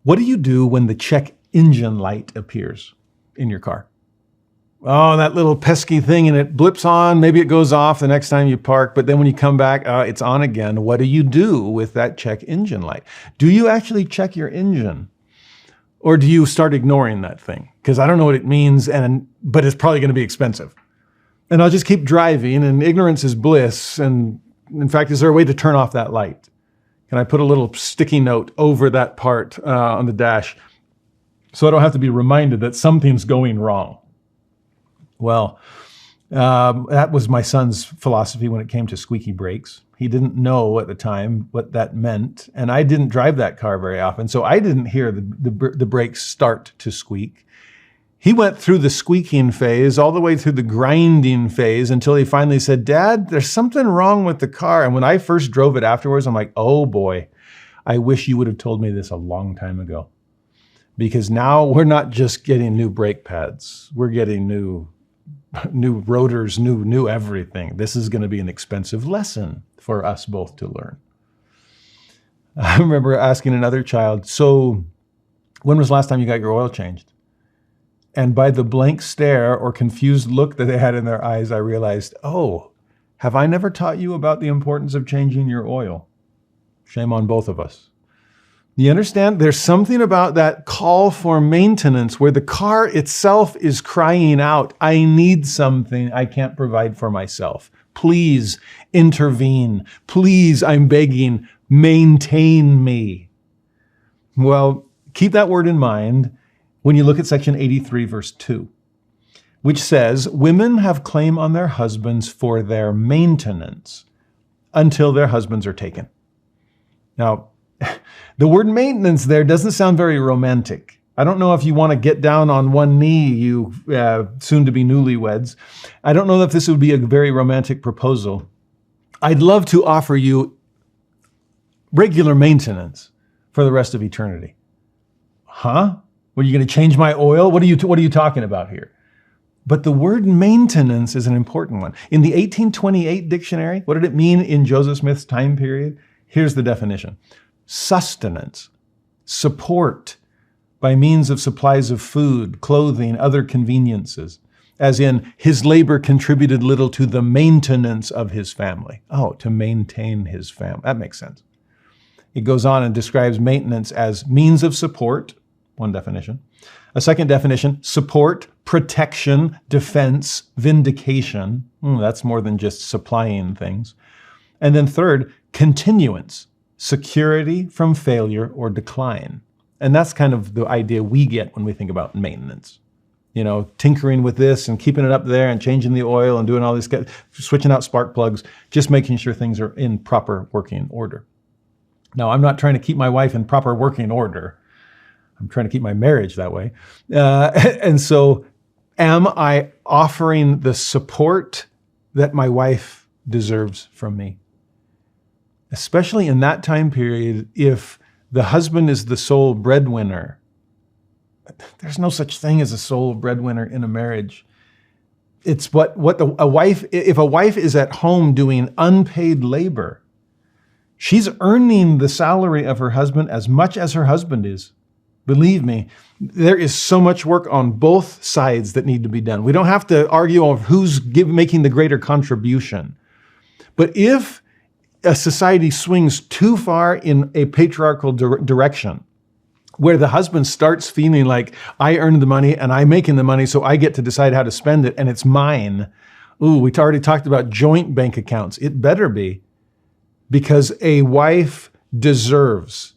What do you do when the check engine light appears in your car? Oh, that little pesky thing, and it blips on. Maybe it goes off the next time you park, but then when you come back, it's on again. What do you do with that check engine light? Do you actually check your engine? Or do you start ignoring that thing? Because I don't know what it means, but it's probably going to be expensive. And I'll just keep driving, and ignorance is bliss. And in fact, is there a way to turn off that light? Can I put a little sticky note over that part on the dash so I don't have to be reminded that something's going wrong? Well, that was my son's philosophy when it came to squeaky brakes. He didn't know at the time what that meant, and I didn't drive that car very often, so I didn't hear the brakes start to squeak. He went through the squeaking phase all the way through the grinding phase until he finally said, "Dad, there's something wrong with the car." And when I first drove it afterwards, I'm like, oh boy, I wish you would have told me this a long time ago. Because now we're not just getting new brake pads, we're getting new rotors, new everything. This is going to be an expensive lesson for us both to learn. I remember asking another child, so when was the last time you got your oil changed? And by the blank stare or confused look that they had in their eyes, I realized, oh, have I never taught you about the importance of changing your oil? Shame on both of us. You understand? There's something about that call for maintenance where the car itself is crying out, I need something I can't provide for myself. Please intervene. Please, I'm begging, maintain me. Well, keep that word in mind when you look at section 83, verse 2, which says, women have claim on their husbands for their maintenance until their husbands are taken. Now, the word maintenance there doesn't sound very romantic. I don't know if you want to get down on one knee, you soon-to-be newlyweds. I don't know if this would be a very romantic proposal. I'd love to offer you regular maintenance for the rest of eternity. Huh? Are you going to change my oil? What are you talking about here? But the word maintenance is an important one. In the 1828 dictionary, what did it mean in Joseph Smith's time period? Here's the definition. Sustenance, support by means of supplies of food, clothing, other conveniences, as in his labor contributed little to the maintenance of his family. Oh, to maintain his family. That makes sense. It goes on and describes maintenance as means of support, one definition. A second definition, support, protection, defense, vindication. That's more than just supplying things. And then third, continuance, security from failure or decline. And that's kind of the idea we get when we think about maintenance. You know, tinkering with this and keeping it up there and changing the oil and doing all this, switching out spark plugs, just making sure things are in proper working order. Now, I'm not trying to keep my wife in proper working order. I'm trying to keep my marriage that way. And so am I offering the support that my wife deserves from me? Especially in that time period, if the husband is the sole breadwinner. There's no such thing as a sole breadwinner in a marriage. It's if a wife is at home doing unpaid labor, she's earning the salary of her husband as much as her husband is. Believe me, there is so much work on both sides that need to be done. We don't have to argue over who's making the greater contribution. But if a society swings too far in a patriarchal direction, where the husband starts feeling like, I earned the money and I'm making the money, so I get to decide how to spend it and it's mine. Ooh, we already talked about joint bank accounts. It better be, because a wife deserves,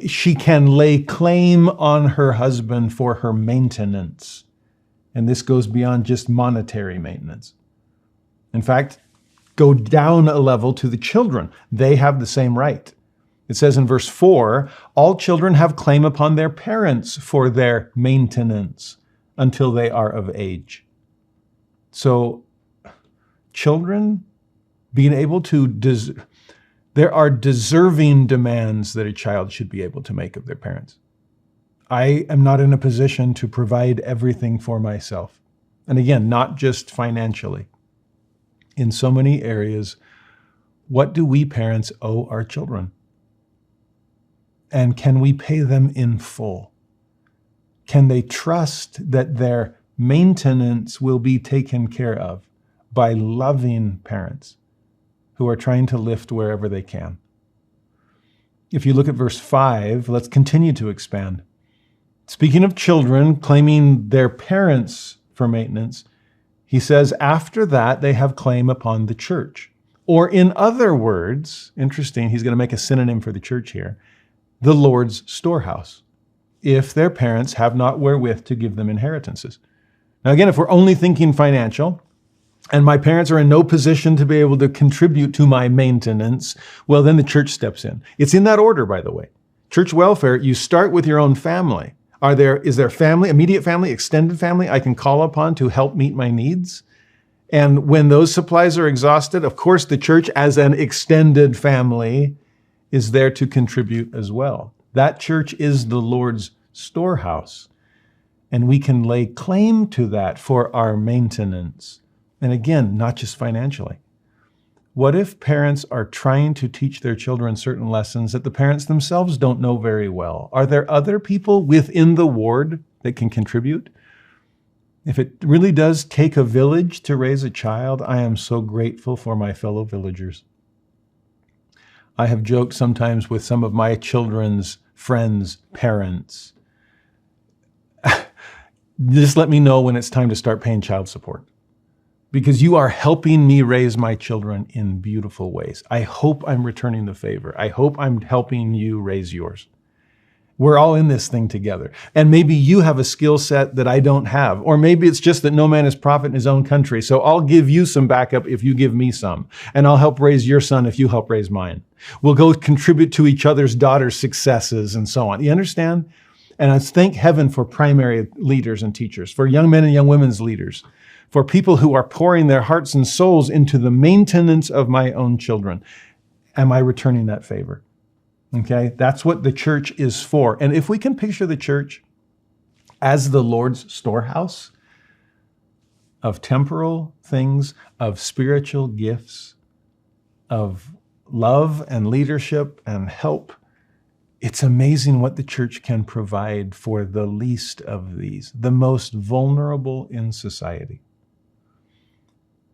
she can lay claim on her husband for her maintenance. And this goes beyond just monetary maintenance. In fact, go down a level to the children. They have the same right. It says in verse 4, all children have claim upon their parents for their maintenance until they are of age. So children being able to, there are deserving demands that a child should be able to make of their parents. I am not in a position to provide everything for myself. And again, not just financially. In so many areas, what do we parents owe our children? And can we pay them in full? Can they trust that their maintenance will be taken care of by loving parents who are trying to lift wherever they can? If you look at verse 5, let's continue to expand. Speaking of children claiming their parents for maintenance, he says, after that, they have claim upon the church. Or in other words, interesting, he's going to make a synonym for the church here, the Lord's storehouse, if their parents have not wherewith to give them inheritances. Now again, if we're only thinking financial, and my parents are in no position to be able to contribute to my maintenance, well, then the church steps in. It's in that order, by the way. Church welfare, you start with your own family. Is there family, immediate family, extended family I can call upon to help meet my needs? And when those supplies are exhausted, of course, the church as an extended family is there to contribute as well. That church is the Lord's storehouse, and we can lay claim to that for our maintenance. And again, not just financially. What if parents are trying to teach their children certain lessons that the parents themselves don't know very well? Are there other people within the ward that can contribute? If it really does take a village to raise a child, I am so grateful for my fellow villagers. I have joked sometimes with some of my children's friends' parents. Just let me know when it's time to start paying child support, because you are helping me raise my children in beautiful ways. I hope I'm returning the favor. I hope I'm helping you raise yours. We're all in this thing together. And maybe you have a skill set that I don't have. Or maybe it's just that no man is prophet in his own country. So I'll give you some backup if you give me some. And I'll help raise your son if you help raise mine. We'll go contribute to each other's daughters' successes and so on. You understand? And I thank heaven for primary leaders and teachers, for young men and young women's leaders, for people who are pouring their hearts and souls into the maintenance of my own children. Am I returning that favor? Okay, that's what the church is for. And if we can picture the church as the Lord's storehouse of temporal things, of spiritual gifts, of love and leadership and help, it's amazing what the church can provide for the least of these, the most vulnerable in society.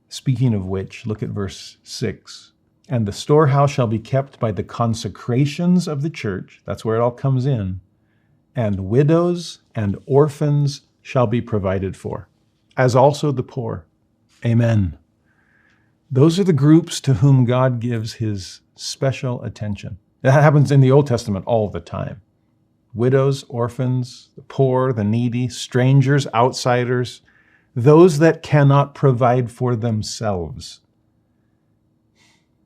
Speaking of which, look at verse 6. And the storehouse shall be kept by the consecrations of the church. That's where it all comes in. And widows and orphans shall be provided for, as also the poor. Amen. Those are the groups to whom God gives his special attention. That happens in the Old Testament all the time. Widows, orphans, the poor, the needy, strangers, outsiders, those that cannot provide for themselves.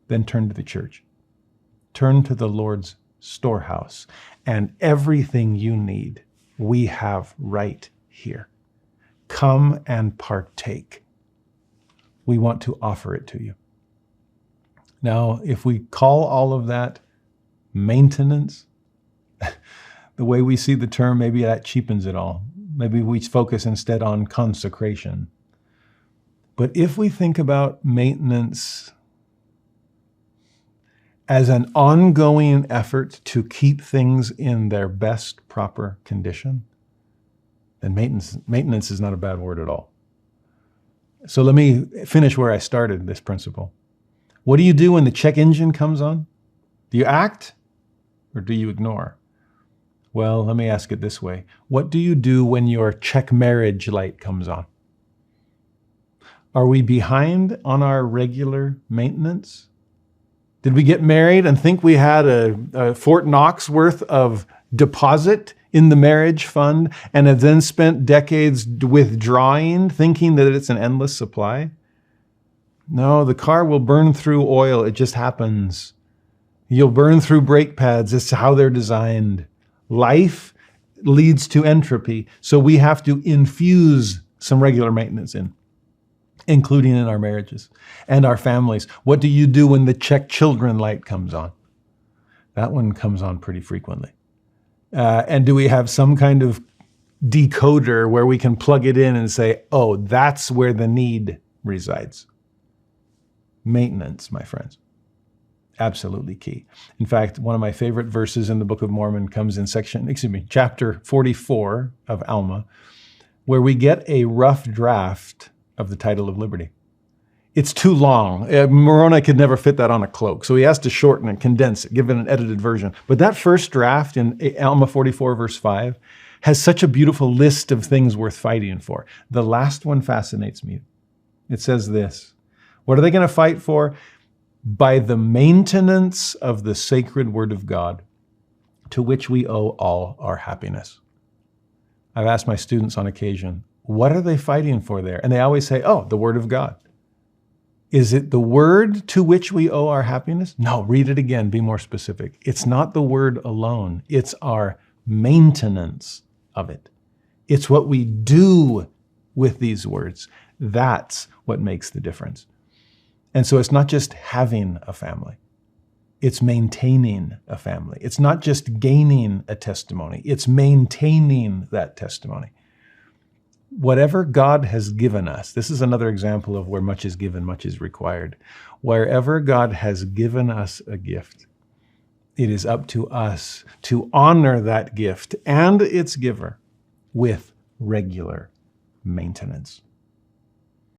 Then turn to the church. Turn to the Lord's storehouse. And everything you need, we have right here. Come and partake. We want to offer it to you. Now, if we call all of that maintenance, the way we see the term, maybe that cheapens it all. Maybe we focus instead on consecration. But if we think about maintenance as an ongoing effort to keep things in their best proper condition, then maintenance is not a bad word at all. So let me finish where I started this principle. What do you do when the check engine comes on? Do you act or do you ignore? Well, let me ask it this way. What do you do when your check marriage light comes on? Are we behind on our regular maintenance? Did we get married and think we had a Fort Knox worth of deposit in the marriage fund and have then spent decades withdrawing, thinking that it's an endless supply? No, the car will burn through oil. It just happens. You'll burn through brake pads. It's how they're designed. Life leads to entropy, so we have to infuse some regular maintenance in, including in our marriages and our families. What do you do when the check children light comes on? That one comes on pretty frequently. And do we have some kind of decoder where we can plug it in and say, oh, that's where the need resides? Maintenance, my friends. Absolutely key. In fact, one of my favorite verses in the Book of Mormon comes in chapter 44 of Alma, where we get a rough draft of the title of liberty. It's too long. Moroni could never fit that on a cloak, so he has to shorten and condense it, give it an edited version. But that first draft in Alma 44, verse 5, has such a beautiful list of things worth fighting for. The last one fascinates me. It says this: what are they going to fight for? By the maintenance of the sacred word of God, to which we owe all our happiness. I've asked my students on occasion, what are they fighting for there? And they always say, oh, the word of God. Is it the word to which we owe our happiness? No, read it again, be more specific. It's not the word alone. It's our maintenance of it. It's what we do with these words. That's what makes the difference. And so it's not just having a family. It's maintaining a family. It's not just gaining a testimony. It's maintaining that testimony. Whatever God has given us, this is another example of where much is given, much is required. Wherever God has given us a gift, it is up to us to honor that gift and its giver with regular maintenance.